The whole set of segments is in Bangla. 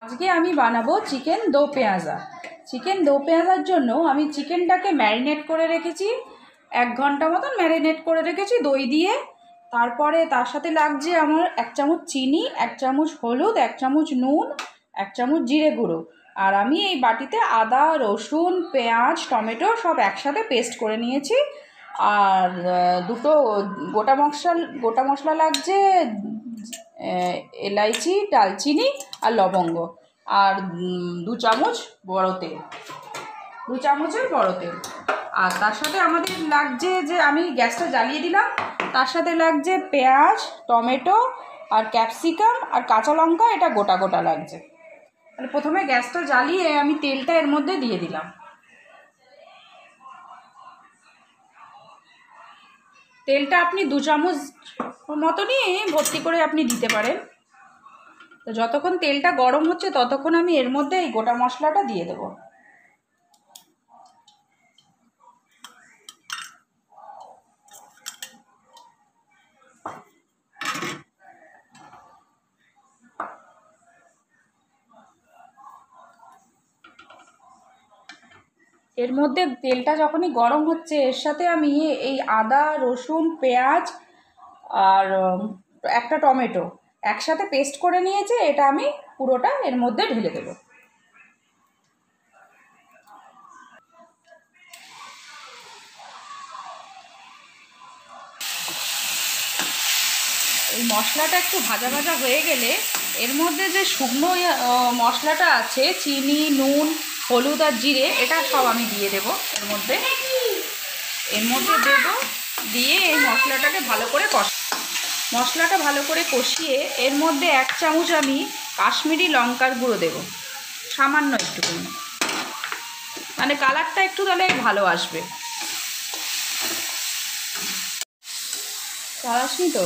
আজকে আমি বানাবো চিকেন দো পেঁয়াজা। চিকেন দো পেঁয়াজার জন্য আমি চিকেনটাকে ম্যারিনেট করে রেখেছি, 1 ঘন্টা মতন ম্যারিনেট করে রেখেছি দই দিয়ে। তারপরে তার সাথে লাগছে আমার 1 চামচ চিনি, 1 চামচ হলুদ, 1 চামচ নুন, 1 চামচ জিরে গুঁড়ো। আর আমি এই বাটিতে আদা, রসুন, পেঁয়াজ, টমেটো সব একসাথে পেস্ট করে নিয়েছি। আর দুটো গোটা মশলা লাগছে, এলাইচি, দারচিনি আর লবঙ্গ। আর 2 চামচ বড় তেল, 2 চামচের বড় তেল। আর তার সাথে আমাদের লাগছে, যে আমি গ্যাসটা জ্বালিয়ে দিলাম, তার সাথে লাগছে পেঁয়াজ, টমেটো আর ক্যাপসিকাম আর কাঁচা লঙ্কা, এটা গোটা গোটা লাগছে। তাহলে প্রথমে গ্যাসটা জ্বালিয়ে আমি তেলটা এর মধ্যে দিয়ে দিলাম। তেলটা আপনি 2 চামচ মতনই ভর্তি করে আপনি দিতে পারেন। তো যতক্ষণ তেলটা গরম হচ্ছে ততক্ষণ আমি এর মধ্যে এই গোটা মশলাটা দিয়ে দেবো। এর মধ্যে তেলটা যখনই গরম হচ্ছে, এর সাথে আমি এই আদা, রসুন, পেঁয়াজ আর একটা টমেটো একসাথে পেস্ট করে নিয়েছি, এটা আমি পুরোটা এর মধ্যে ঢেলে দেবো। এই মশলাটা একটু ভাজা ভাজা হয়ে গেলে এর মধ্যে যে শুকনো মশলাটা আছে, চিনি, নুন, হলুদ আর জিরে, এটা সব আমি দিয়ে দেবো এর মধ্যে দেবো। দিয়ে এই মশলাটাকে ভালো করে কষিয়ে এর মধ্যে 1 চামচ আমি কাশ্মীরি লঙ্কার গুঁড়ো দেবো, সামান্য একটুখানি, মানে কালারটা একটু তাহলে ভালো আসবে। আসনি তো,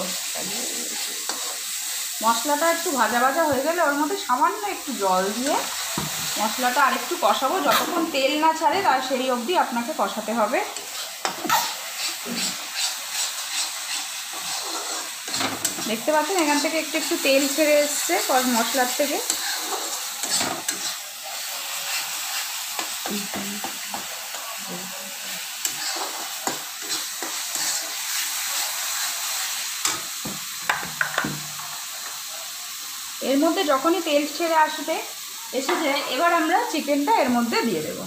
মশলাটা একটু ভাজা ভাজা হয়ে গেলে ওর মধ্যে সামান্য একটু জল দিয়ে মশলাটা আরেকটু কষাবো, যতক্ষণ তেল না ছাড়ে তার সেই অবধি আপনাকে কষাতে হবে। দেখতে পাচ্ছেন এখান থেকে একটু একটু তেল ছেড়ে এসছে মশলার থেকে। এর মধ্যে যখনই তেল ছেড়ে এসেছে, এবার আমরা চিকেনটা এর মধ্যে দিয়ে দেব।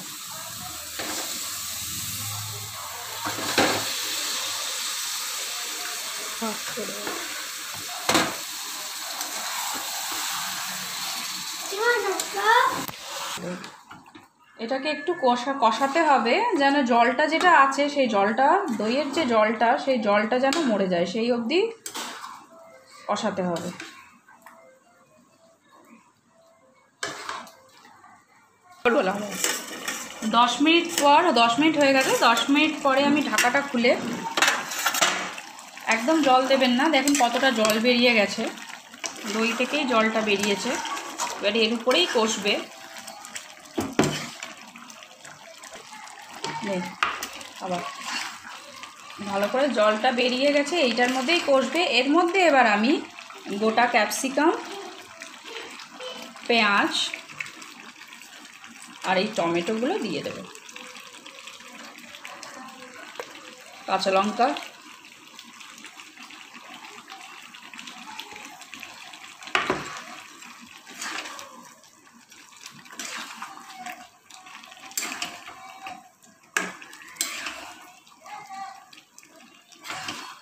এটাকে একটু কষাতে হবে, যেন জলটা যেটা আছে সেই জলটা, দইয়ের যে জলটা, সেই জলটা যেন মরে যায়, সেই অবধি কষাতে হবে। বলা হবে 10 মিনিট পর, 10 মিনিট হয়ে গেছে। 10 মিনিট পরে আমি ঢাকাটা খুলে, একদম জল দেবেন না, দেখুন কতটা জল বেরিয়ে গেছে, দই থেকেই জলটা বেরিয়েছে। এবার এর উপরেই কষবে, আবার ভালো করে জলটা বেরিয়ে গেছে, এইটার মধ্যেই কষবে। এর মধ্যে এবার আমি গোটা ক্যাপসিকাম, পেঁয়াজ আর এই টমেটোগুলো দিয়ে দেব, কাঁচা লঙ্কা।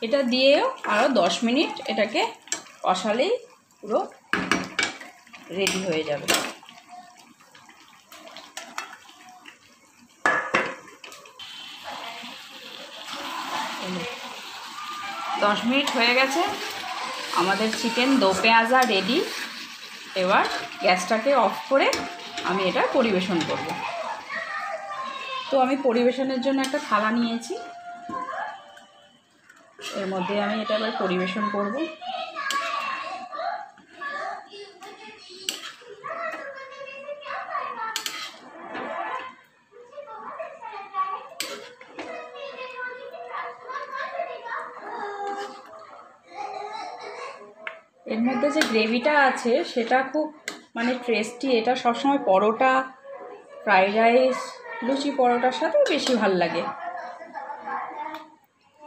এটা দিয়েও আরও 10 মিনিট এটাকে কষালেই পুরো রেডি হয়ে যাবে। দশ মিনিট হয়ে গেছে, আমাদের চিকেন দো পেঁয়াজা রেডি। এবার গ্যাসটাকে অফ করে আমি এটা পরিবেশন করব। তো আমি পরিবেশনের জন্য একটা থালা নিয়েছি, এর মধ্যে আমি এটা এবার পরিবেশন করব। এর মধ্যে যে গ্রেভিটা আছে সেটা খুব মানে টেস্টি। এটা সবসময় পরোটা, ফ্রাইড রাইস, লুচি পরোটার সাথে বেশি ভাল লাগে।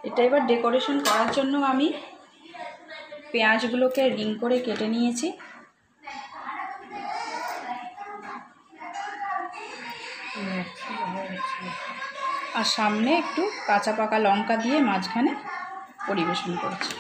এটা এবার ডেকোরেশন করার জন্য আমি পেঁয়াজগুলোকে রিং করে কেটে নিয়েছি। আর সামনে একটু কাঁচা পাকা লঙ্কা দিয়ে মাঝখানে পরিবেশন করছি।